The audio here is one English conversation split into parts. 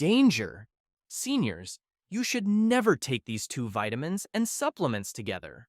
Danger! Seniors, you should never take these two vitamins and supplements together.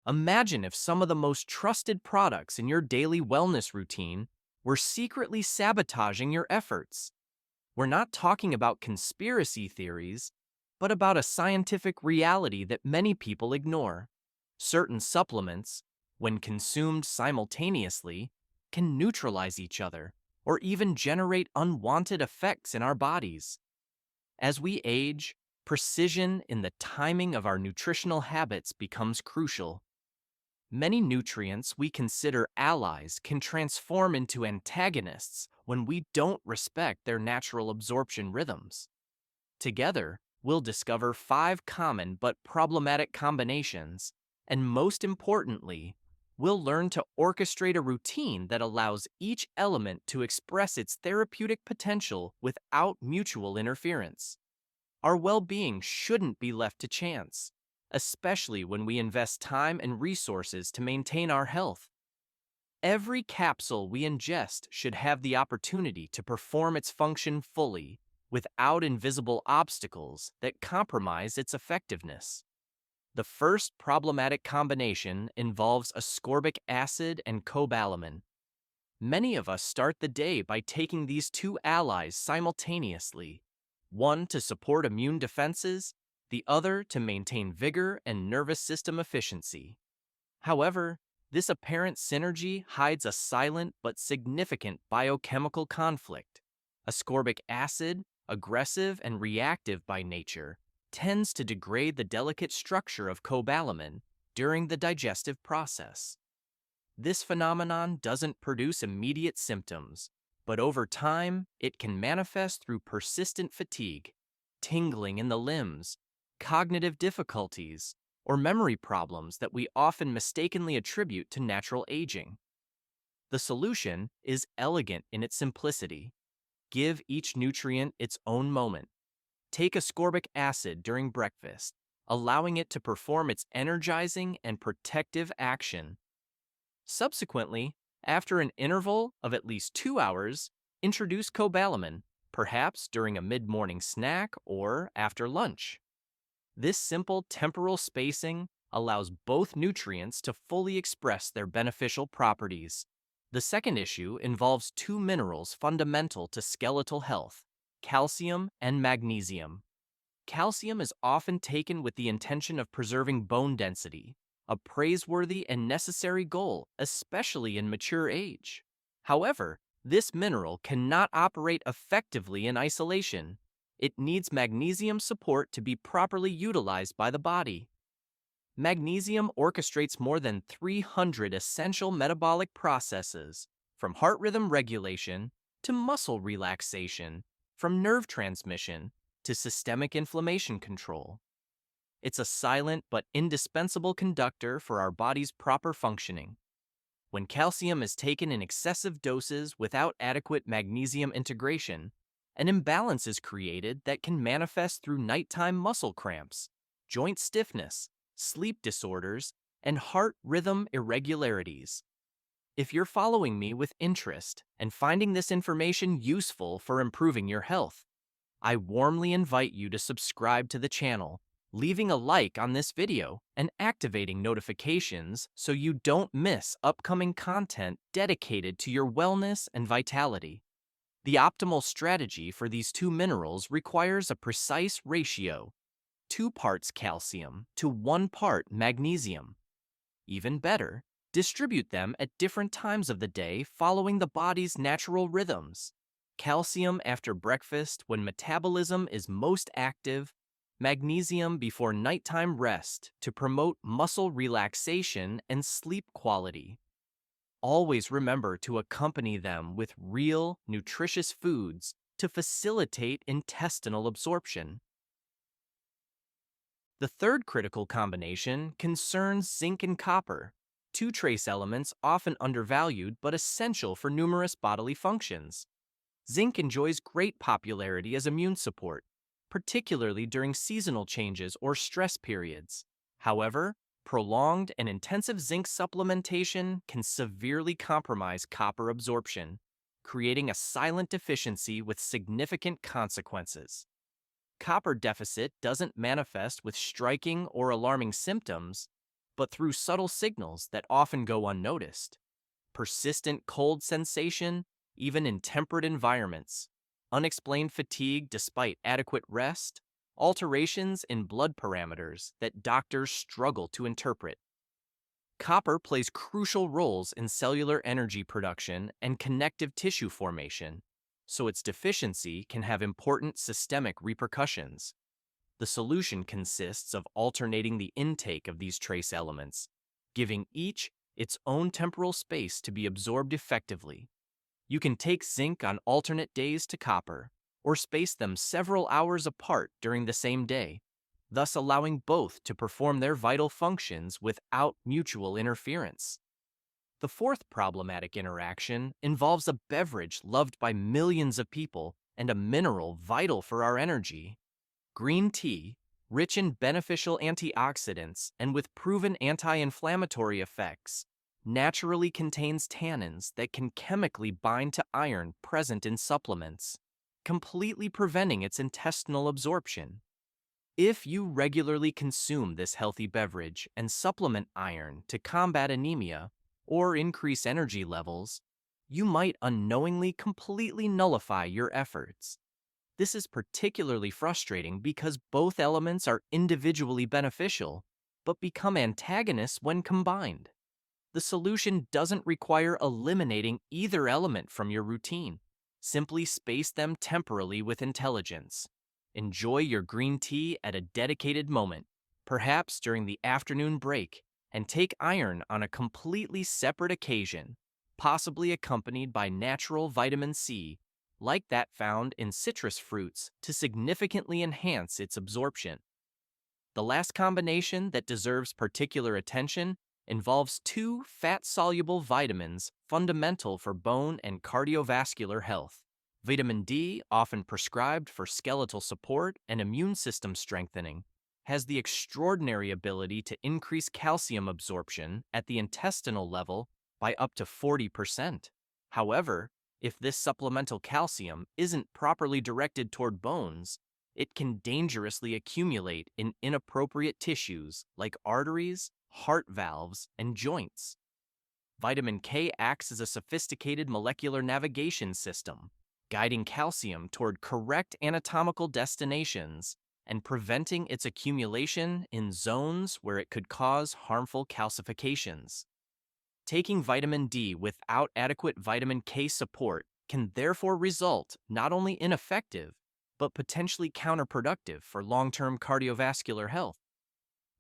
Imagine if some of the most trusted products in your daily wellness routine were secretly sabotaging your efforts. We're not talking about conspiracy theories, but about a scientific reality that many people ignore. Certain supplements, when consumed simultaneously, can neutralize each other or even generate unwanted effects in our bodies. As we age, precision in the timing of our nutritional habits becomes crucial. Many nutrients we consider allies can transform into antagonists when we don't respect their natural absorption rhythms. Together, we'll discover 5 common but problematic combinations, and most importantly, we'll learn to orchestrate a routine that allows each element to express its therapeutic potential without mutual interference. Our well-being shouldn't be left to chance, especially when we invest time and resources to maintain our health. Every capsule we ingest should have the opportunity to perform its function fully, without invisible obstacles that compromise its effectiveness. The first problematic combination involves ascorbic acid and cobalamin. Many of us start the day by taking these two allies simultaneously, one to support immune defenses, the other to maintain vigor and nervous system efficiency. However, this apparent synergy hides a silent but significant biochemical conflict. Ascorbic acid, aggressive and reactive by nature, tends to degrade the delicate structure of cobalamin during the digestive process. This phenomenon doesn't produce immediate symptoms, but over time, it can manifest through persistent fatigue, tingling in the limbs, cognitive difficulties, or memory problems that we often mistakenly attribute to natural aging. The solution is elegant in its simplicity. Give each nutrient its own moment. Take ascorbic acid during breakfast, allowing it to perform its energizing and protective action. Subsequently, after an interval of at least 2 hours, introduce cobalamin, perhaps during a mid-morning snack or after lunch. This simple temporal spacing allows both nutrients to fully express their beneficial properties. The second issue involves 2 minerals fundamental to skeletal health: calcium and magnesium. Calcium is often taken with the intention of preserving bone density, a praiseworthy and necessary goal, especially in mature age. However, this mineral cannot operate effectively in isolation. It needs magnesium support to be properly utilized by the body. Magnesium orchestrates more than 300 essential metabolic processes, from heart rhythm regulation to muscle relaxation, from nerve transmission to systemic inflammation control. It's a silent but indispensable conductor for our body's proper functioning. When calcium is taken in excessive doses without adequate magnesium integration, an imbalance is created that can manifest through nighttime muscle cramps, joint stiffness, sleep disorders, and heart rhythm irregularities. If you're following me with interest and finding this information useful for improving your health, I warmly invite you to subscribe to the channel, leaving a like on this video and activating notifications so you don't miss upcoming content dedicated to your wellness and vitality. The optimal strategy for these 2 minerals requires a precise ratio: 2 parts calcium to 1 part magnesium. Even better, distribute them at different times of the day following the body's natural rhythms. Calcium after breakfast when metabolism is most active, magnesium before nighttime rest to promote muscle relaxation and sleep quality. Always remember to accompany them with real, nutritious foods to facilitate intestinal absorption. The third critical combination concerns zinc and copper, 2 trace elements often undervalued but essential for numerous bodily functions. Zinc enjoys great popularity as immune support, particularly during seasonal changes or stress periods. However, prolonged and intensive zinc supplementation can severely compromise copper absorption, creating a silent deficiency with significant consequences. Copper deficit doesn't manifest with striking or alarming symptoms, but through subtle signals that often go unnoticed. Persistent cold sensation, even in temperate environments, unexplained fatigue despite adequate rest, alterations in blood parameters that doctors struggle to interpret. Copper plays crucial roles in cellular energy production and connective tissue formation, so its deficiency can have important systemic repercussions. The solution consists of alternating the intake of these trace elements, giving each its own temporal space to be absorbed effectively. You can take zinc on alternate days to copper, or space them several hours apart during the same day, thus allowing both to perform their vital functions without mutual interference. The fourth problematic interaction involves a beverage loved by millions of people and a mineral vital for our energy. Green tea, rich in beneficial antioxidants and with proven anti-inflammatory effects, naturally contains tannins that can chemically bind to iron present in supplements, completely preventing its intestinal absorption. If you regularly consume this healthy beverage and supplement iron to combat anemia or increase energy levels, you might unknowingly completely nullify your efforts. This is particularly frustrating because both elements are individually beneficial, but become antagonists when combined. The solution doesn't require eliminating either element from your routine. Simply space them temporally with intelligence. Enjoy your green tea at a dedicated moment, perhaps during the afternoon break, and take iron on a completely separate occasion, possibly accompanied by natural vitamin C, like that found in citrus fruits, to significantly enhance its absorption. The last combination that deserves particular attention involves two fat-soluble vitamins fundamental for bone and cardiovascular health. Vitamin D, often prescribed for skeletal support and immune system strengthening, has the extraordinary ability to increase calcium absorption at the intestinal level by up to 40%. However, if this supplemental calcium isn't properly directed toward bones, it can dangerously accumulate in inappropriate tissues like arteries, heart valves, and joints. Vitamin K acts as a sophisticated molecular navigation system, guiding calcium toward correct anatomical destinations and preventing its accumulation in zones where it could cause harmful calcifications. Taking vitamin D without adequate vitamin K support can therefore result not only ineffective, but potentially counterproductive for long-term cardiovascular health.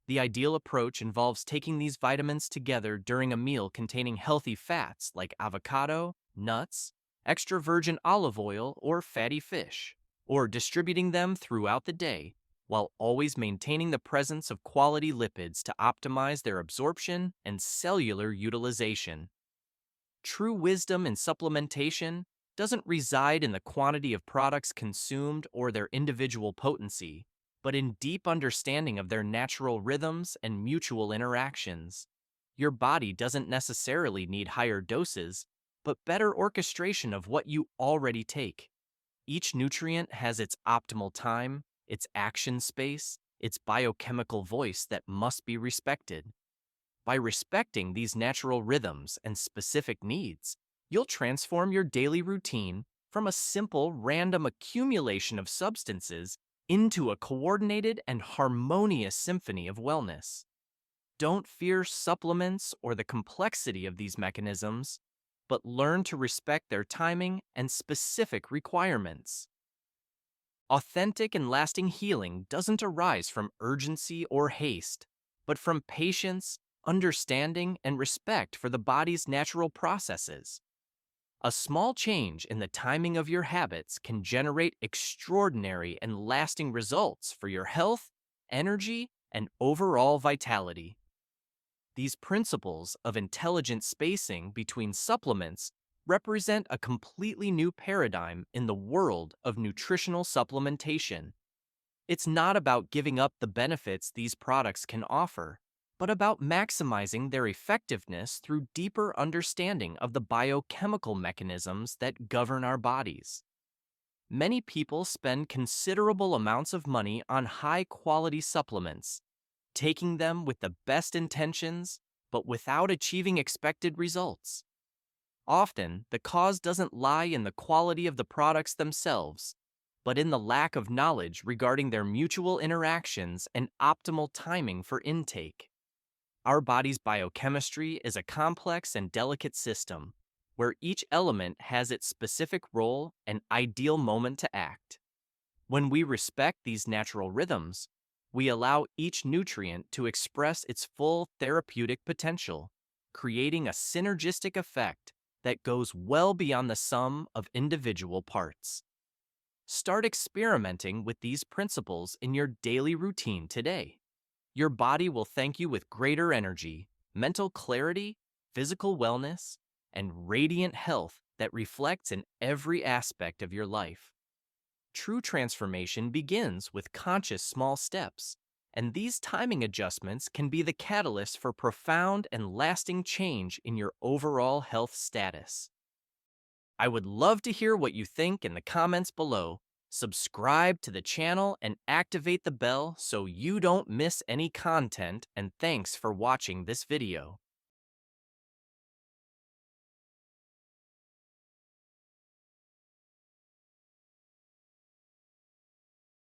The ideal approach involves taking these vitamins together during a meal containing healthy fats like avocado, nuts, extra virgin olive oil, or fatty fish, or distributing them throughout the day, while always maintaining the presence of quality lipids to optimize their absorption and cellular utilization. True wisdom in supplementation doesn't reside in the quantity of products consumed or their individual potency, but in deep understanding of their natural rhythms and mutual interactions. Your body doesn't necessarily need higher doses, but better orchestration of what you already take. Each nutrient has its optimal time, its action space, its biochemical voice that must be respected. By respecting these natural rhythms and specific needs, you'll transform your daily routine from a simple random accumulation of substances into a coordinated and harmonious symphony of wellness. Don't fear supplements or the complexity of these mechanisms, but learn to respect their timing and specific requirements. Authentic and lasting healing doesn't arise from urgency or haste, but from patience, understanding, and respect for the body's natural processes. A small change in the timing of your habits can generate extraordinary and lasting results for your health, energy, and overall vitality. These principles of intelligent spacing between supplements represent a completely new paradigm in the world of nutritional supplementation. It's not about giving up the benefits these products can offer, but about maximizing their effectiveness through deeper understanding of the biochemical mechanisms that govern our bodies. Many people spend considerable amounts of money on high-quality supplements, taking them with the best intentions, but without achieving expected results. Often, the cause doesn't lie in the quality of the products themselves, but in the lack of knowledge regarding their mutual interactions and optimal timing for intake. Our body's biochemistry is a complex and delicate system, where each element has its specific role and ideal moment to act. When we respect these natural rhythms, we allow each nutrient to express its full therapeutic potential, creating a synergistic effect that goes well beyond the sum of individual parts. Start experimenting with these principles in your daily routine today. Your body will thank you with greater energy, mental clarity, physical wellness, and radiant health that reflects in every aspect of your life. True transformation begins with conscious small steps, and these timing adjustments can be the catalyst for profound and lasting change in your overall health status. I would love to hear what you think in the comments below. Subscribe to the channel and activate the bell so you don't miss any content, and thanks for watching this video.